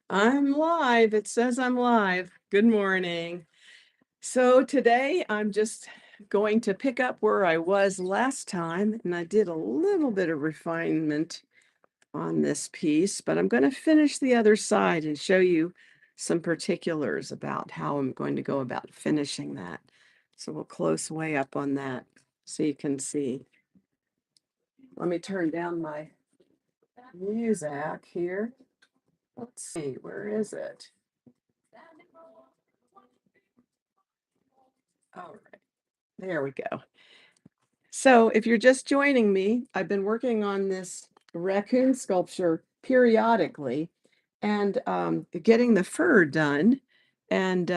I'm live. It says I'm live. Good morning. So today I'm just going to pick up where I was last time, and I did a little bit of refinement on this piece, but I'm going to finish the other side and show you some particulars about how I'm going to go about finishing that. So we'll close way up on that so you can see. Let me turn down my music here. Let's see, where is it? All right, there we go. So if you're just joining me, I've been working on this raccoon sculpture periodically and getting the fur done. And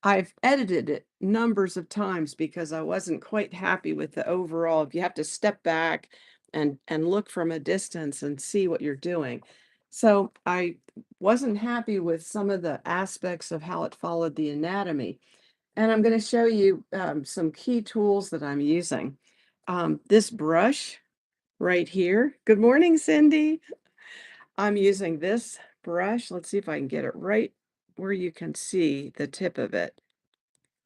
I've edited it numbers of times because I wasn't quite happy with the overall. You have to step back and look from a distance and see what you're doing. So I wasn't happy with some of the aspects of how it followed the anatomy. And I'm going to show you some key tools that I'm using. This brush right here. Good morning, Cindy. I'm using this brush. Let's see if I can get it right where you can see the tip of it.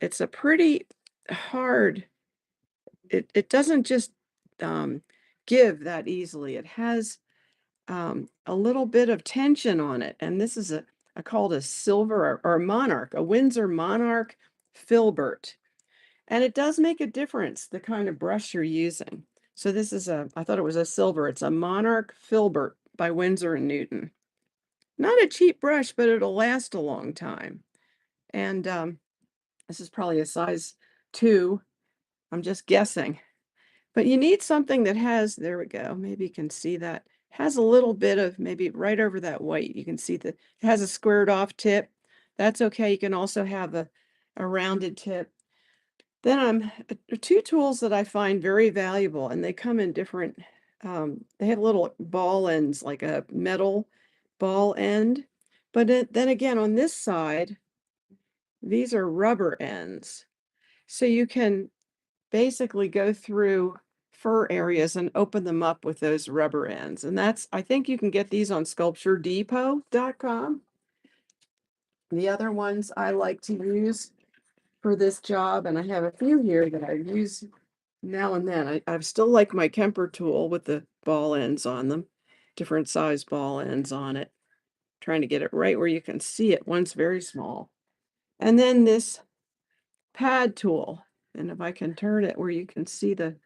It's a pretty hard, it doesn't just um, give that easily. It has a little bit of tension on it. And this is I called a silver or monarch, a Windsor monarch filbert. And it does make a difference, the kind of brush you're using. So this is I thought it was a silver. It's a Monarch Filbert by Winsor and Newton. Not a cheap brush, but it'll last a long time. And this is probably a size 2. I'm just guessing. But you need something that has, there we go. Maybe you can see that. Has a little bit of maybe right over that white. You can see that it has a squared off tip. That's okay. You can also have a rounded tip. Then two tools that I find very valuable, and they come in different, they have little ball ends, like a metal ball end. But then again, on this side, these are rubber ends. So you can basically go through fur areas and open them up with those rubber ends. And I think you can get these on sculpturedepot.com. The other ones I like to use for this job, and I have a few here that I use now and then. I still like my Kemper tool with the ball ends on them, different size ball ends on it, trying to get it right where you can see it. One's very small. And then this pad tool, and if I can turn it where you can see the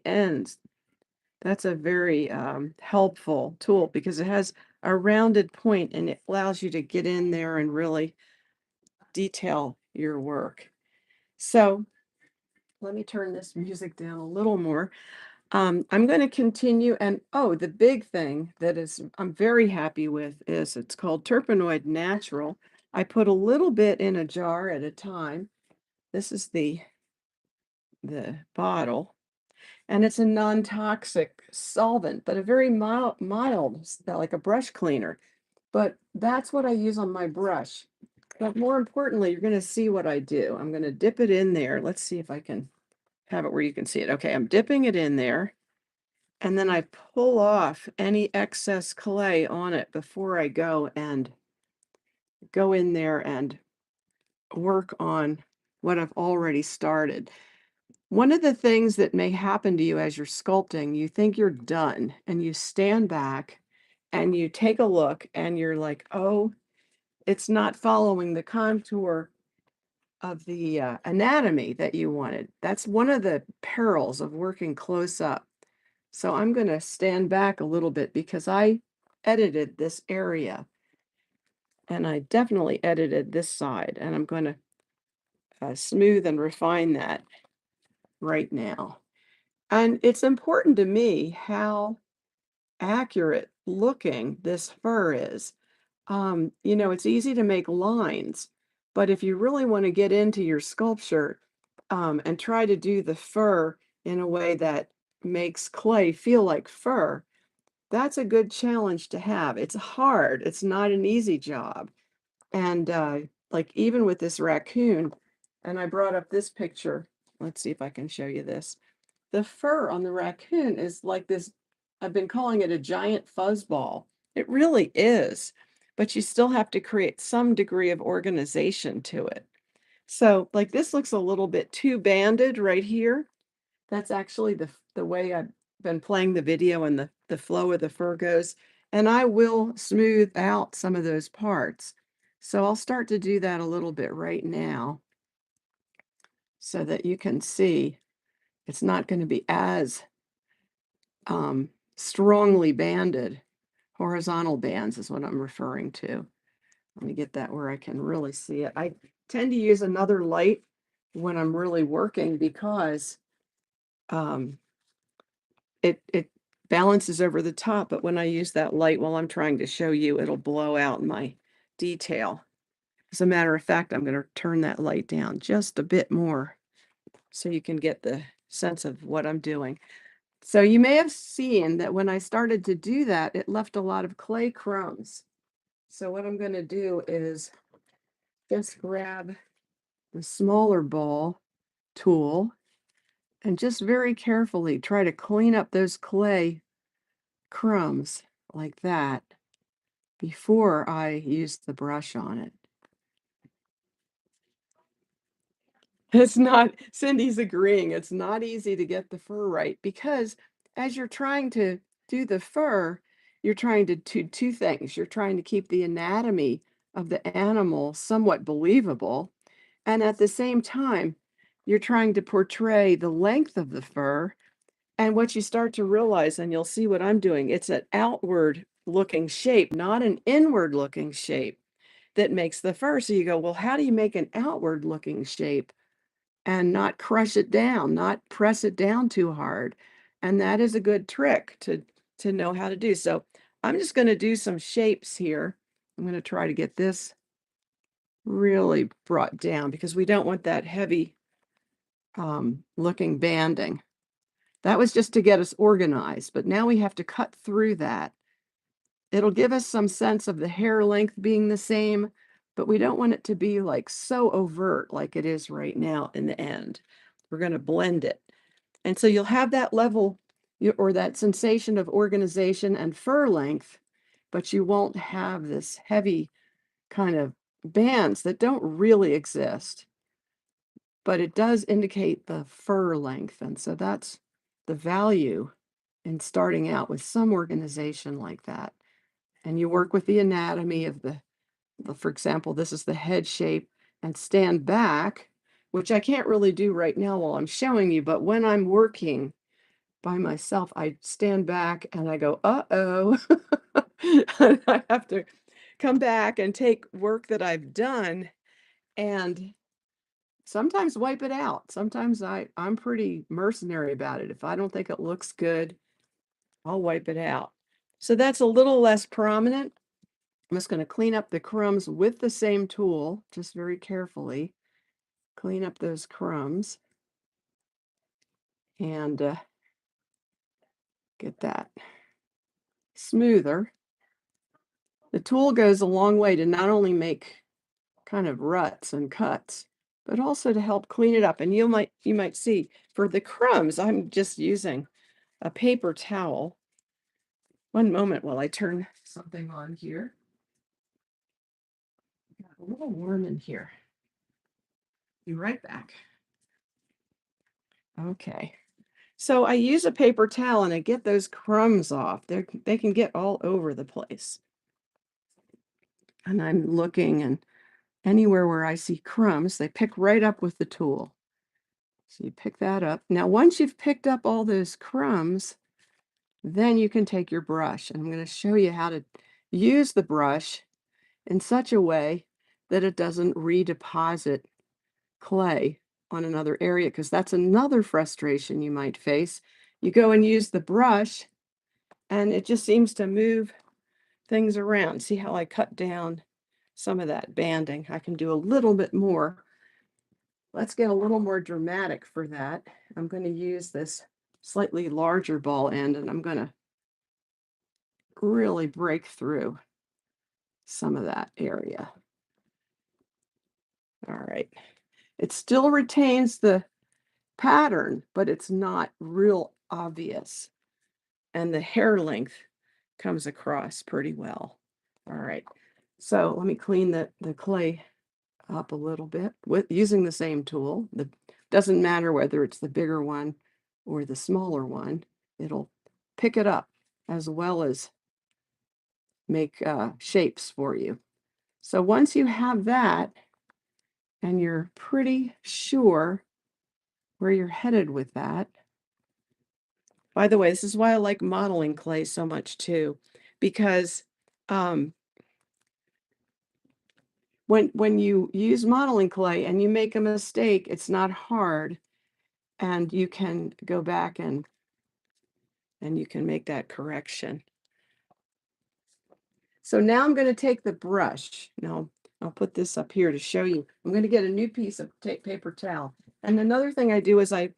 ends, that's a very helpful tool because it has a rounded point and it allows you to get in there and really detail your work. So let me turn this music down a little more. I'm going to continue. And oh, the big thing that I'm very happy with is it's called Terpenoid Natural. I put a little bit in a jar at a time. This is the bottle, and it's a non-toxic solvent, but a very mild, like a brush cleaner. But that's what I use on my brush. But more importantly, you're going to see what I do. I'm going to dip it in there. Let's see if I can have it where you can see it. Okay, I'm dipping it in there. And then I pull off any excess clay on it before I go in there and work on what I've already started. One of the things that may happen to you as you're sculpting, you think you're done and you stand back and you take a look and you're like, oh, it's not following the contour of the anatomy that you wanted. That's one of the perils of working close up. So I'm going to stand back a little bit because I edited this area and I definitely edited this side, and I'm going to smooth and refine that right now. And it's important to me how accurate looking this fur is. It's easy to make lines, but if you really want to get into your sculpture and try to do the fur in a way that makes clay feel like fur, that's a good challenge to have. It's hard. It's not an easy job. And like even with this raccoon, and I brought up this picture. Let's see if I can show you this. The fur on the raccoon is like this. I've been calling it a giant fuzzball. It really is. but you still have to create some degree of organization to it. So, like this looks a little bit too banded right here. That's actually the way I've been playing the video and the flow of the fur goes. And I will smooth out some of those parts. So I'll start to do that a little bit right now so that you can see it's not going to be as strongly banded. Horizontal bands is what I'm referring to. Let me get that where I can really see it. I tend to use another light when I'm really working because um, it balances over the top, but when I use that light while I'm trying to show you, it'll blow out my detail. As a matter of fact, I'm going to turn that light down just a bit more so you can get the sense of what I'm doing. So you may have seen that when I started to do that, it left a lot of clay crumbs. So what I'm going to do is just grab the smaller ball tool and just very carefully try to clean up those clay crumbs like that before I use the brush on it. It's not, Cindy's agreeing, it's not easy to get the fur right because as you're trying to do the fur, you're trying to do two things. You're trying to keep the anatomy of the animal somewhat believable, and at the same time, you're trying to portray the length of the fur. And what you start to realize, and you'll see what I'm doing, it's an outward looking shape, not an inward looking shape that makes the fur. So you go, well, how do you make an outward looking shape and not crush it down, not press it down too hard? And that is a good trick to know how to do. So I'm just going to do some shapes here. I'm going to try to get this really brought down because we don't want that heavy looking banding. That was just to get us organized, but now we have to cut through that. It'll give us some sense of the hair length being the same, but we don't want it to be like so overt like it is right now in the end. We're going to blend it. And so you'll have that level or that sensation of organization and fur length, but you won't have this heavy kind of bands that don't really exist. But it does indicate the fur length. And so that's the value in starting out with some organization like that. And you work with the anatomy of for example, this is the head shape, and stand back, which I can't really do right now while I'm showing you, but when I'm working by myself, I stand back and I go, uh-oh. And I have to come back and take work that I've done and sometimes wipe it out. Sometimes I'm pretty mercenary about it. If I don't think it looks good, I'll wipe it out. So that's a little less prominent. I'm just going to clean up the crumbs with the same tool, just very carefully. Clean up those crumbs and get that smoother. The tool goes a long way to not only make kind of ruts and cuts, but also to help clean it up. And you might see for the crumbs, I'm just using a paper towel. One moment while I turn something on here. Got a little warm in here. Be right back. Okay. So I use a paper towel and I get those crumbs off. They can get all over the place. And I'm looking and anywhere where I see crumbs, they pick right up with the tool. So you pick that up. Now, once you've picked up all those crumbs, then you can take your brush. And I'm going to show you how to use the brush in such a way that it doesn't redeposit clay on another area, because that's another frustration you might face. You go and use the brush and it just seems to move things around. See how I cut down some of that banding? I can do a little bit more. Let's get a little more dramatic for that. I'm going to use this slightly larger ball end and I'm going to really break through some of that area. All right. It still retains the pattern, but it's not real obvious. And the hair length comes across pretty well. All right. So let me clean the clay up a little bit with using the same tool. The doesn't matter whether it's the bigger one or the smaller one. It'll pick it up as well as make shapes for you. So once you have that and you're pretty sure where you're headed with that. By the way, this is why I like modeling clay so much too, because um, when you use modeling clay and you make a mistake, it's not hard, and you can go back and you can make that correction. So now I'm going to take the brush. Now I'll put this up here to show you. I'm going to get a new piece of paper towel. And another thing I do is I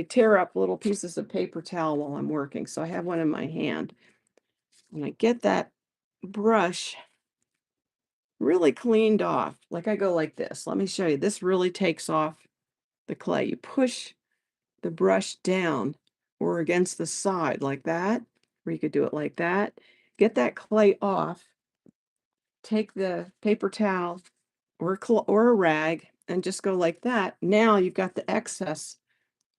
tear up little pieces of paper towel while I'm working. So I have one in my hand. And I get that brush really cleaned off. Like I go like this. Let me show you. This really takes off the clay. You push the brush down or against the side like that, or you could do it like that. Get that clay off. Take the paper towel or a rag and just go like that. Now you've got the excess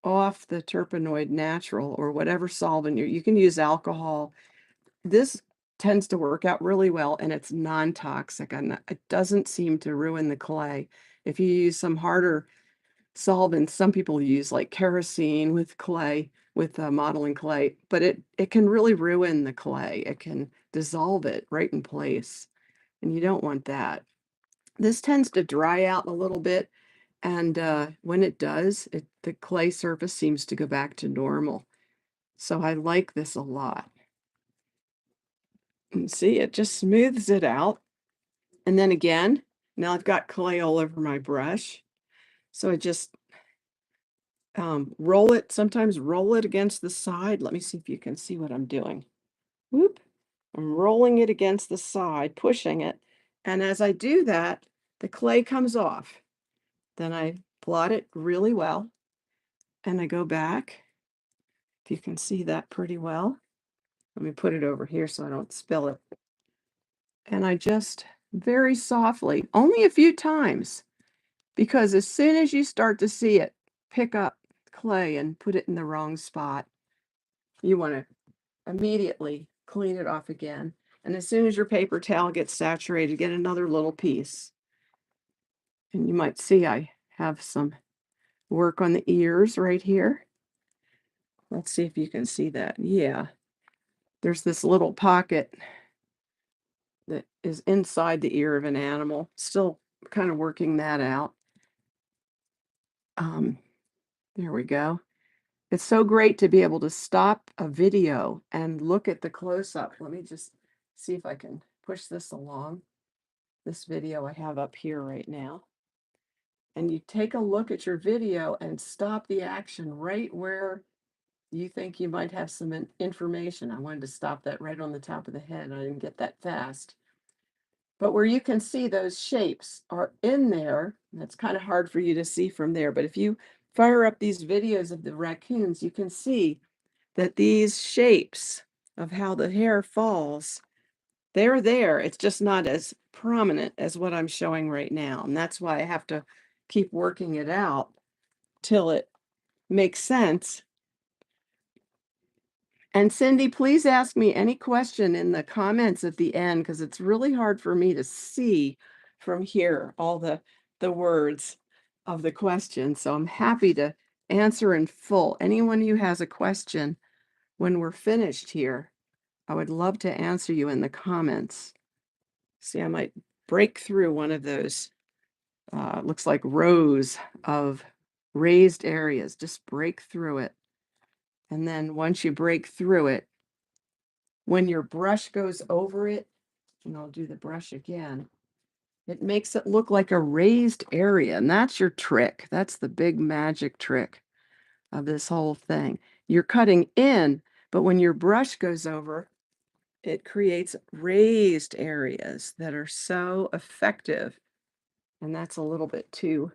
off the terpenoid natural or whatever solvent you can use alcohol. This tends to work out really well and it's non-toxic and it doesn't seem to ruin the clay. If you use some harder solvents, some people use like kerosene with clay, with modeling clay, but it can really ruin the clay. It can dissolve it right in place, and you don't want that. This tends to dry out a little bit, and when it does, the clay surface seems to go back to normal. So I like this a lot. And see, it just smooths it out. And then again, now I've got clay all over my brush. So I just roll it, sometimes roll it against the side. Let me see if you can see what I'm doing. Whoop. I'm rolling it against the side, pushing it. And as I do that, the clay comes off. Then I blot it really well. And I go back. If you can see that pretty well. Let me put it over here so I don't spill it. And I just very softly, only a few times, because as soon as you start to see it pick up clay and put it in the wrong spot, you want to immediately clean it off again. And as soon as your paper towel gets saturated, get another little piece. And you might see I have some work on the ears right here. Let's see if you can see that. Yeah, there's this little pocket that is inside the ear of an animal. Still kind of working that out. There we go. It's so great to be able to stop a video and look at the close-up. Let me just see if I can push this along. This video I have up here right now. And you take a look at your video and stop the action right where you think you might have some information. I wanted to stop that right on the top of the head. I didn't get that fast. But where you can see those shapes are in there, that's kind of hard for you to see from there. But if you fire up these videos of the raccoons, you can see that these shapes of how the hair falls, they're there. It's just not as prominent as what I'm showing right now. And that's why I have to keep working it out till it makes sense. And Cindy, please ask me any question in the comments at the end, because it's really hard for me to see from here all the words of the question. So I'm happy to answer in full. Anyone who has a question when we're finished here, I would love to answer you in the comments. See, I might break through one of those, looks like rows of raised areas. Just break through it. And then once you break through it, when your brush goes over it, and I'll do the brush again, it makes it look like a raised area. And that's your trick. That's the big magic trick of this whole thing. You're cutting in, but when your brush goes over, it creates raised areas that are so effective. And that's a little bit too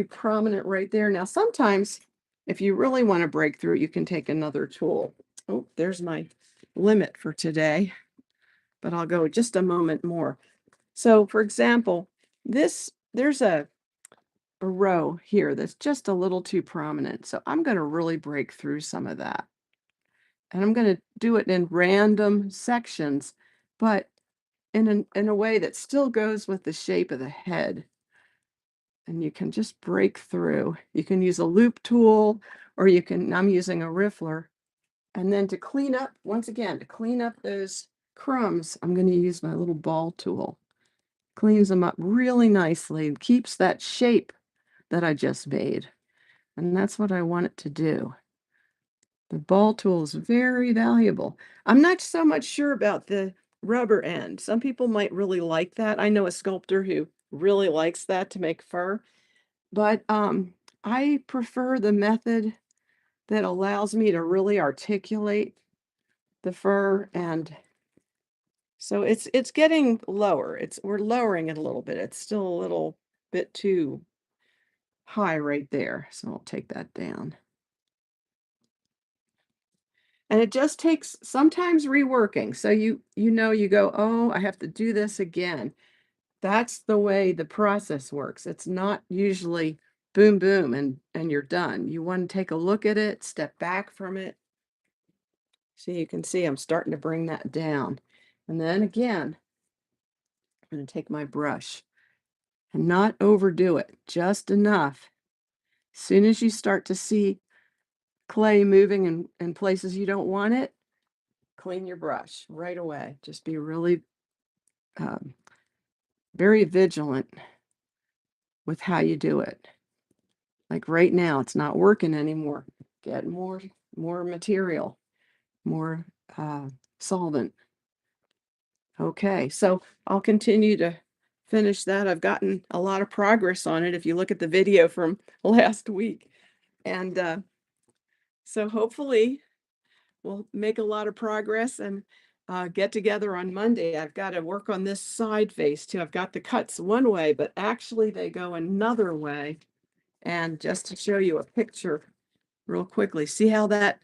prominent right there. Now, sometimes if you really want to break through, you can take another tool. Oh, there's my limit for today. but I'll go just a moment more. So for example, there's a row here that's just a little too prominent. So I'm going to really break through some of that. And I'm going to do it in random sections, but in a way that still goes with the shape of the head. And you can just break through. You can use a loop tool, or I'm using a riffler. And then to clean up, once again, to clean up those crumbs, I'm going to use my little ball tool. Cleans them up really nicely and keeps that shape that I just made. And that's what I want it to do. The ball tool is very valuable. I'm not so much sure about the rubber end. Some people might really like that. I know a sculptor who really likes that to make fur, but I prefer the method that allows me to really articulate the fur. And so it's getting lower. We're lowering it a little bit. It's still a little bit too high right there. So I'll take that down. And it just takes sometimes reworking. So you go, "Oh, I have to do this again." That's the way the process works. It's not usually boom, boom, and you're done. You want to take a look at it, step back from it. So you can see I'm starting to bring that down. And then again, I'm going to take my brush and not overdo it, just enough. As soon as you start to see clay moving in places you don't want it, clean your brush right away. Just be really um, very vigilant with how you do it. Like right now, it's not working anymore. Get more material, more solvent. Okay, so I'll continue to finish that. I've gotten a lot of progress on it if you look at the video from last week. And so hopefully we'll make a lot of progress and get together on Monday. I've got to work on this side face too. I've got the cuts one way, but actually they go another way. And just to show you a picture real quickly, see how that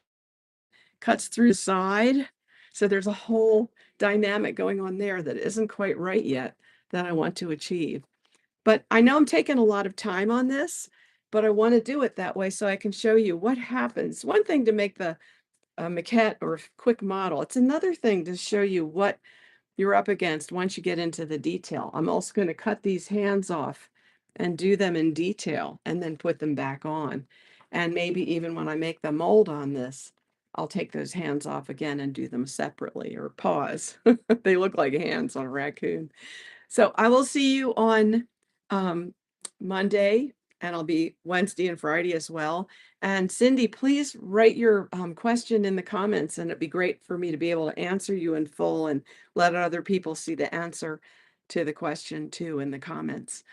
cuts through the side? So there's a whole dynamic going on there that isn't quite right yet that I want to achieve. But I know I'm taking a lot of time on this, but I want to do it that way so I can show you what happens. One thing to make the maquette or quick model. It's another thing to show you what you're up against once you get into the detail. I'm also going to cut these hands off and do them in detail and then put them back on. And maybe even when I make the mold on this, I'll take those hands off again and do them separately or paws. They look like hands on a raccoon. So I will see you on um, Monday, and I'll be Wednesday and Friday as well. And Cindy, please write your question in the comments, and it'd be great for me to be able to answer you in full and let other people see the answer to the question too in the comments.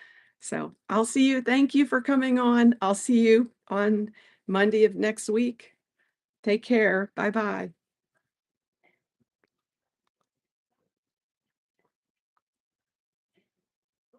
So I'll see you. Thank you for coming on. I'll see you on Monday of next week. Take care. Bye-bye.